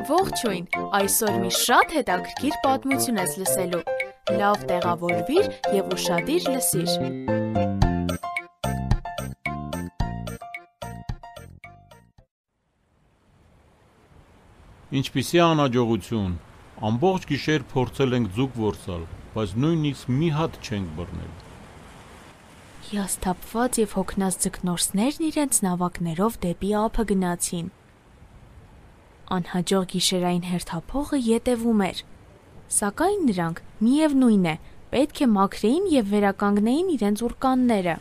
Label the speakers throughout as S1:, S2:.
S1: Ողջույն, այսօր մի շատ հետաքրքիր պատմություն ես լսելու, լավ տեղավորվիր և ուշադիր լսիր։
S2: Ինչպիսի անհաջողություն, ամբողջ գիշեր փորձել ենք ձուկ որսալ, բայց նույնիսկ մի հատ չենք բռնել։
S1: Հիասթափված և հոգնած ձկնորսներն իրենց նավակներով դեպի ափը գնացին։ Անհաջող գիշերային հերթափողը ետևում էր, սակայն նրանք միևնույն է, պետք է մաքրեին և վերականգնեին իրենց ուռկանները։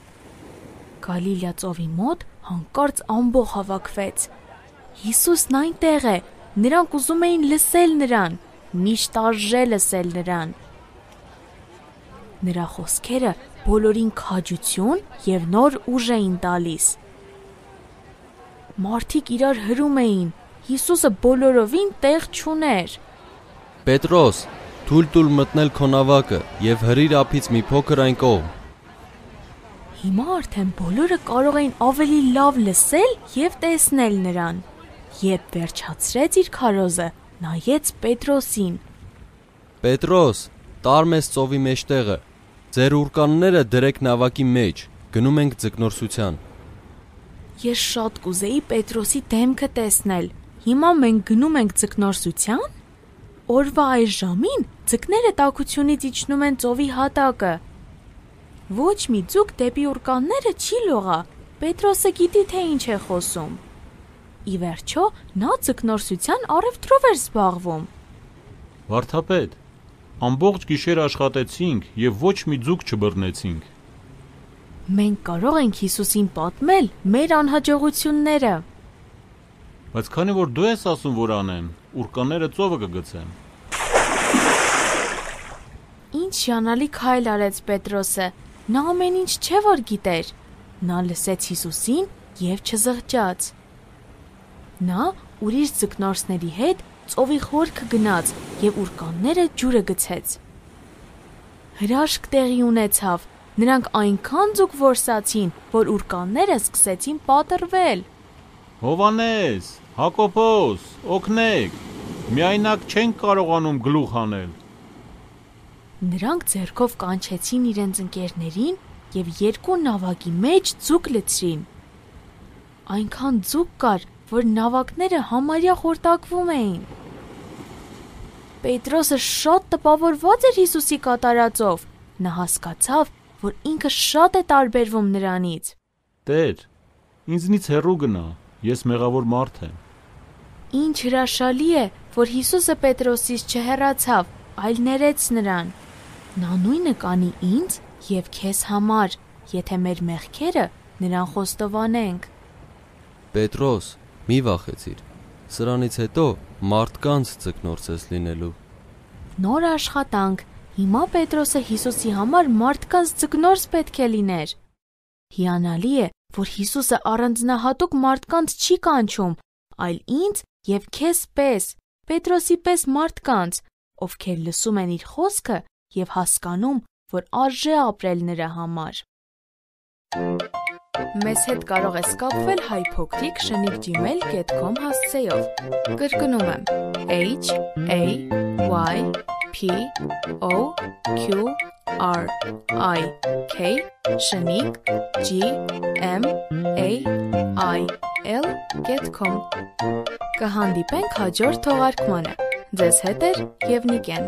S1: Գալիլյա ծովի մոտ հանկարծ ամբոխ հավաքվեց։ Հիսուսն այնտեղ է, նրանք ուզում էին լսել նրան, միշտ արժե լսել նրան։ Նրա խոսքերը բոլորին քաջություն և նոր ուժ էին տալիս։ Մարդիկ իրար հրում էին, Հիսուսը բոլորովին տեղ չուներ։
S3: Պետրոս, թույլ տուր մտնել քո նավակը և հրիր ափից մի փոքր այն կողմ։
S1: Հիմա արդեն բոլորը կարող էին ավելի լավ լսել և տեսնել նրան։ Երբ վերջացրեց իր քարոզը, նայեց Պետրոսին։
S3: Պետրոս, տար մեզ ծովի մեջտեղը, ձեր ուռկանները դրեք նավակի մեջ, գնում ենք ձկնորսության։
S1: Ես շատ կուզեի Պետրոսի դեմքը տեսնել։ Հիմա մենք գնում ենք ձկնորսության։ Օրվա այս ժամին ձկները տաքությունից իջնում են ծովի հատակը։ Ոչ մի ձուկ դեպի ուռկանները չի լողա, Պետրոսը գիտի, թե ինչ է խոսում։ Ի վերջո, նա ձկնորսության առևտրով էր զբաղվում։
S2: Վարդապետ, ամբողջ գիշեր աշխատեցինք և ոչ մի ձուկ չբռնեցինք։
S1: Մենք կարող ենք Հիսուսին պատմել մեր անհաջողությունները։
S2: Բայց քանի որ դու ես ասում, որ անեմ, ուռկաները ծովը կգցեն։
S1: Ինչ հիանալի քայլ արեց Պետրոսը, նա ամեն ինչ չէ որ գիտեր։ Նա լսեց Հիսուսին և չզղջաց։ Նա ուրիշ ձկնորսների հետ ծովի խորքը գնաց և ուռկանները ջուրը գցեց։ Հրաշք տեղի ունեցավ, նրանք այնքան ձուկ որսացին, որ ուռկանները սկսեցին պատռվել։
S2: Հովհաննես, Հակոբոս, օգնեք, միայնակ չենք կարողանում գլուխ հանել։
S1: Նրանք ձեռքով կանչեցին իրենց ընկերներին և երկու նավակի մեջ ձուկ լցրին։ Այնքան ձուկ կար, որ նավակները համարյա խորտակվում էին։ Պետրոսը շատ տպավորված էր Հիսուսի կատարածով։ Նա հասկացավ, որ ինքը շատ է տարբերվում նրանից։
S2: Տեր, ինձնից հեռու գնա, ես մեղավոր մարդ եմ։
S1: Ինչ հրաշալի է, որ Հիսուսը Պետրոսից չհեռացավ, այլ ներեց նրան։ Նա նույնը կանի ինձ և քեզ համար, եթե մեր մեղքերը նրան խոստովանենք։
S3: Պետրոս, մի վախեցիր, սրանից հետո մարդկանց ձկնորս ես լինելու։
S1: Նոր աշխատանք, հիմա Պետրոսը Հիսուսի համար մարդկանց ձկնորս պետք է լիներ։ Հիանալի է, որ Հիսուսը առանձնահատուկ մարդկանց չի կանչում, այլ ինձ և քեզ պես, Պետրոսի պես մարդկանց, ովքեր լսում են իր խոսքը և հասկանում, որ արժե ապրել նրա համար։ Մեզ հետ կարող ես կապվել hypocrite@gmail.com հասցեով։ Կրկնում եմ HAYPOQRIGmail.com Կհանդիպենք հաջորդ թողարկմանը։ Ձեզ հետ է Եվնիկեն։